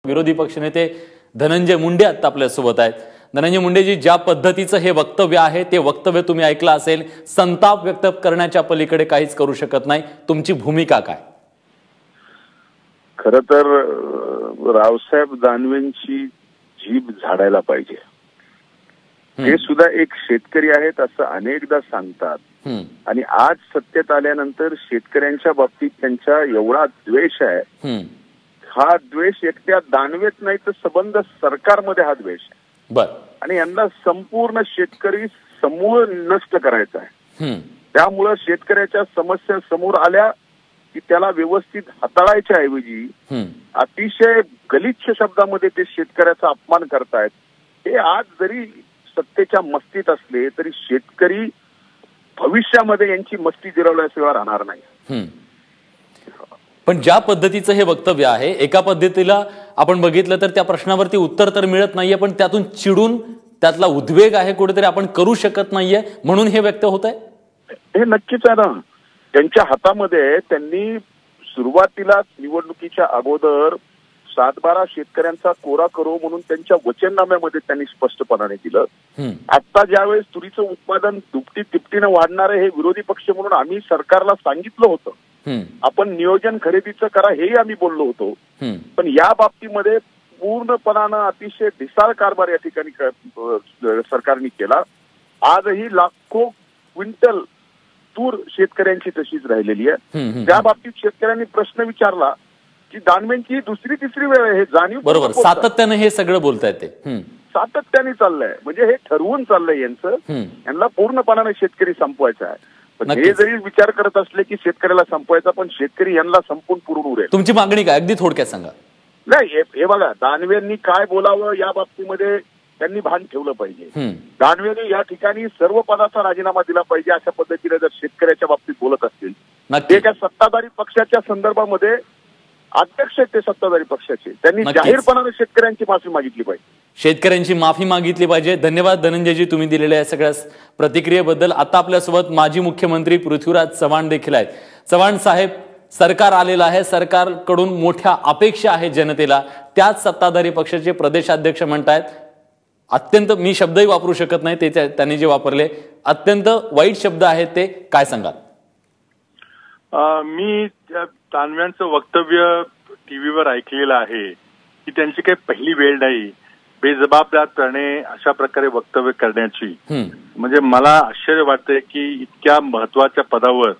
विरोधी पक्षनेते धनंजय मुंडे आता आपल्यासोबत आहेत। धनंजय मुंडेजी, ज्या पद्धतीचं हे वक्तव्य आहे ते वक्तव्य तुम्ही ऐकलं असेल, संताप व्यक्त करण्याच्या पलीकडे काहीच करू शकत नाही, तुमची भूमिका काय? खरं तर रावसाहेब दानवेंची जीभ झाडायला पाहिजे। ते सुद्धा एक शेतकरी आहेत असं अनेकदा सांगतात आणि आज सत्तेत आल्यानंतर शेतकऱ्यांच्या बाबतीत त्यांचा एवढा द्वेष आहे। हा द्वेष एकट्या दानवेत नाही तर संबंध सरकारमध्ये हा द्वेष आहे। बर, आणि यांना संपूर्ण शेतकरी समूळ नष्ट करायचा आहे। त्यामुळे शेतकऱ्याच्या समस्या समोर आल्या की त्याला व्यवस्थित हाताळायच्या ऐवजी अतिशय गलिच्छ शब्दामध्ये ते शेतकऱ्याचा अपमान करतायत। हे आज जरी सत्तेच्या मस्तीत असले तरी शेतकरी भविष्यामध्ये यांची मस्ती जिरवल्याशिवाय राहणार नाही। पण ज्या पद्धतीचं हे वक्तव्य आहे, एका पद्धतीला आपण बघितलं तर त्या प्रश्नावरती उत्तर तर मिळत नाहीये, पण त्यातून चिडून त्यातला उद्वेग आहे, कुठेतरी आपण करू शकत नाहीये म्हणून हे व्यक्त होत आहे। हे नक्कीच आहे ना। त्यांच्या हातामध्ये त्यांनी सुरुवातीला निवडणुकीच्या अगोदर 7-12 शेतकऱ्यांचा कोरा करो म्हणून त्यांच्या वचननाम्यामध्ये त्यांनी स्पष्टपणाने दिलं। आता ज्यावेळेस तुरीचं उत्पादन दुपटी तिपटीनं वाढणार आहे हे विरोधी पक्ष म्हणून आम्ही सरकारला सांगितलं होतं। आपण नियोजन खरेदीचं करा हेही आम्ही बोललो होतो, पण या बाबतीमध्ये पूर्णपणानं अतिशय ढिसाळ कारभार या ठिकाणी सरकारने केला। आजही लाखो क्विंटल तूर शेतकऱ्यांची तशीच राहिलेली आहे। त्या बाबतीत शेतकऱ्यांनी प्रश्न विचारला की दानवेंची दुसरी तिसरी वेळ आहे, हे जाणीव बरोबर सातत्याने हे सगळं बोलतायत, ते सातत्याने चाललंय, म्हणजे हे ठरवून चाललंय यांना पूर्णपणाने शेतकरी संपवायचा आहे। पण हे जरी विचार करत असले की शेतकऱ्याला संपवायचा, पण शेतकरी यांना संपून पुरून उरेल। तुमची मागणी काय अगदी थोडक्यात सांगा। नाही, हे बघा, दानवेंनी काय बोलावं या बाबतीमध्ये त्यांनी भान ठेवलं पाहिजे। दानवेने या ठिकाणी सर्व पदाचा राजीनामा दिला पाहिजे अशा पद्धतीने जर शेतकऱ्याच्या बाबतीत बोलत असतील। ते काय सत्ताधारी पक्षाच्या संदर्भामध्ये अध्यक्ष ते सत्ताधारी पक्षाचे, त्यांनी जाहीरपणाने शेतकऱ्यांची माफी मागितली पाहिजे, शेतकऱ्यांची माफी मागितली पाहिजे। धन्यवाद धनंजयजी, तुम्ही दिलेल्या सगळ्या प्रतिक्रियेबद्दल। आता आपल्यासोबत माजी मुख्यमंत्री पृथ्वीराज चव्हाण देखील आहेत। चव्हाण साहेब, सरकार आलेलं आहे, सरकारकडून मोठ्या अपेक्षा आहे जनतेला, त्याच सत्ताधारी पक्षाचे प्रदेशाध्यक्ष म्हणतायत, अत्यंत, मी शब्दही वापरू शकत नाही, ते त्यांनी जे वापरले अत्यंत वाईट शब्द आहेत, ते काय सांगाल? मी दानव्यांचं वक्तव्य टीव्हीवर ऐकलेलं आहे की त्यांची काही पहिली वेळ नाही बेजबाबदारपणे अशा प्रकारे वक्तव्य करण्याची। म्हणजे मला आश्चर्य वाटतंय की इतक्या महत्वाच्या पदावर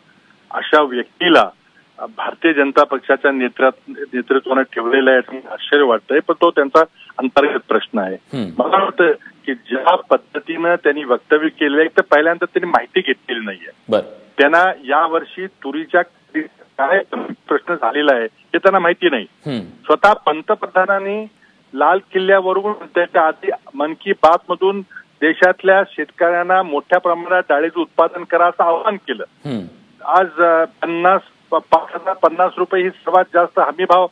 अशा व्यक्तीला भारतीय जनता पक्षाच्या नेतृत्वाने ठेवलेलं आहे, आश्चर्य वाटतंय, पण तो त्यांचा अंतर्गत प्रश्न आहे। मला वाटतं की ज्या पद्धतीनं त्यांनी वक्तव्य केलंय तर पहिल्यांदा त्यांनी माहिती घेतलेली नाहीये। त्यांना यावर्षी तुरीच्या काय प्रश्न झालेला आहे हे त्यांना माहिती नाही। स्वतः पंतप्रधानांनी लाल किल्ल्यावरून त्याच्या आधी मन की बात मधून देशातल्या शेतकऱ्यांना मोठ्या प्रमाणात डाळीचं उत्पादन करा असं आवाहन केलं। आज 50 रुपये ही सर्वात जास्त हमी भाव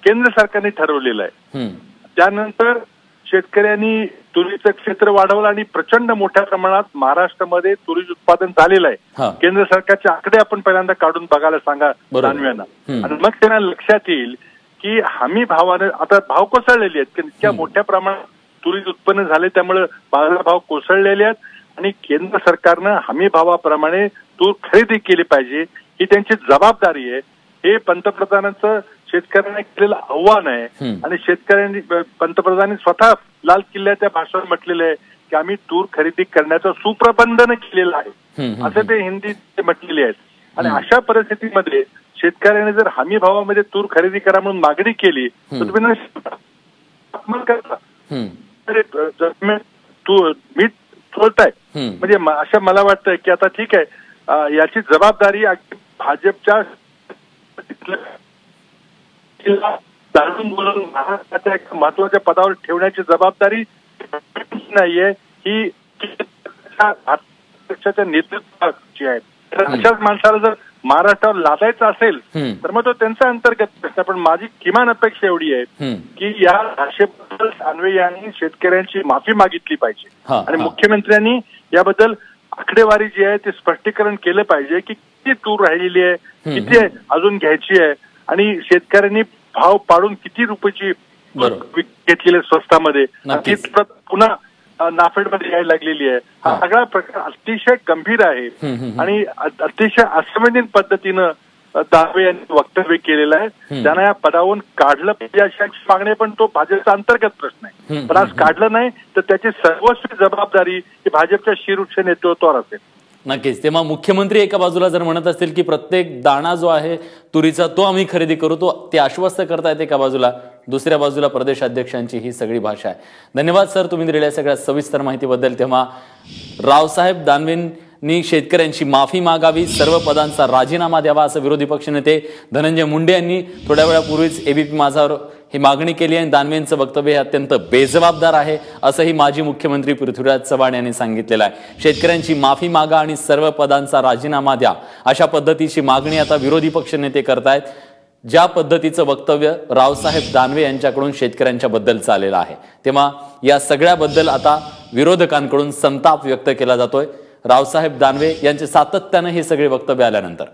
केंद्र सरकारने ठरवलेला आहे। त्यानंतर शेतकऱ्यांनी तुरीचं क्षेत्र वाढवलं आणि प्रचंड मोठ्या प्रमाणात महाराष्ट्रामध्ये तुरीचं उत्पादन झालेलं आहे। केंद्र सरकारचे आकडे आपण पहिल्यांदा काढून बघायला सांगा दानव्यांना, आणि मग त्यांना लक्षात येईल की हमी भावाने आता भाव कोसळलेले आहेत, इतक्या मोठ्या प्रमाणात तुरीचं उत्पन्न झाले त्यामुळे बाजारभाव कोसळलेले आहेत आणि केंद्र सरकारनं हमी भावाप्रमाणे तूर खरेदी केली पाहिजे ही त्यांची जबाबदारी आहे। हे पंतप्रधानांचं शेतकऱ्यांना केलेलं आव्हान आहे आणि शेतकऱ्यांनी पंतप्रधानांनी स्वतः लाल किल्ल्याच्या भाषणात म्हटलेलं आहे की आम्ही तूर खरेदी करण्याचं सुप्रबंधन केलेलं आहे, असं ते हिंदीत म्हटलेले आहेत। आणि अशा परिस्थितीमध्ये शेतकऱ्याने जर हमी भावामध्ये तूर खरेदी करा म्हणून मागणी केली तर तुम्ही मीठ चोळताय, म्हणजे अशा मला वाटतं की आता ठीक आहे, याची जबाबदारी भाजपच्या बोलून महाराष्ट्राच्या एका महत्वाच्या पदावर ठेवण्याची जबाबदारी नाहीये, ही पक्षाच्या नेतृत्वाची आहे। अशाच माणसाला जर महाराष्ट्रावर लादायचं असेल तर मग तो त्यांचा अंतर्गत प्रश्न, पण माझी किमान अपेक्षा एवढी आहे की या भाषेबद्दल दानवे यांनी शेतकऱ्यांची माफी मागितली पाहिजे आणि मुख्यमंत्र्यांनी याबद्दल आकडेवारी जी आहे ते स्पष्टीकरण केलं पाहिजे की किती तूर राहिलेली आहे, किती अजून घ्यायची आहे आणि शेतकऱ्यांनी भाव पाडून किती रुपयाची घेतलेले स्वस्तामध्ये नक्कीच. तीच प्रत पुन्हा नाफेडमध्ये यायला लागलेली आहे. हा सगळा प्रकार अतिशय गंभीर आहे आणि अतिशय असंवेदनशील पद्धतीनं दानवे यांनी वक्तव्य केलेलं आहे. त्यांना या पदावरून काढलं पाहिजे अशी मागणी, पण तो भाजपचा अंतर्गत प्रश्न आहे. पण आज काढलं नाही तर त्याची सर्वस्वी जबाबदारी ही भाजपच्या शीर्ष नेतृत्वावर असेल. नक्कीच. तेव्हा मुख्यमंत्री एका बाजूला जर म्हणत असतील की प्रत्येक दाणा जो आहे तुरीचा तो आम्ही खरेदी करू, तो ते आश्वस्त करतायत एका बाजूला, दुसऱ्या बाजूला प्रदेशाध्यक्षांची ही सगळी भाषा आहे. धन्यवाद सर तुम्ही दिलेल्या सगळ्या सविस्तर माहितीबद्दल. तेव्हा रावसाहेब दानवेंनी शेतकऱ्यांची माफी मागावी, सर्व पदांचा राजीनामा द्यावा असं विरोधी पक्षनेते धनंजय मुंडे यांनी थोड्या वेळापूर्वीच एबीपी माझावर ही मागणी केली आहे. दानवेंचं वक्तव्य हे अत्यंत बेजबाबदार आहे असंही माजी मुख्यमंत्री पृथ्वीराज चव्हाण यांनी सांगितलेलं आहे. शेतकऱ्यांची माफी मागा आणि सर्व पदांचा राजीनामा द्या अशा पद्धतीची मागणी आता विरोधी पक्षनेते करतायत. ज्या पद्धतीचं वक्तव्य रावसाहेब दानवे यांच्याकडून शेतकऱ्यांच्या बद्दल चाललेलं आहे, तेव्हा या सगळ्याबद्दल आता विरोधकांकडून संताप व्यक्त केला जातोय. रावसाहेब दानवे यांचे सातत्यानं हे सगळे वक्तव्य आल्यानंतर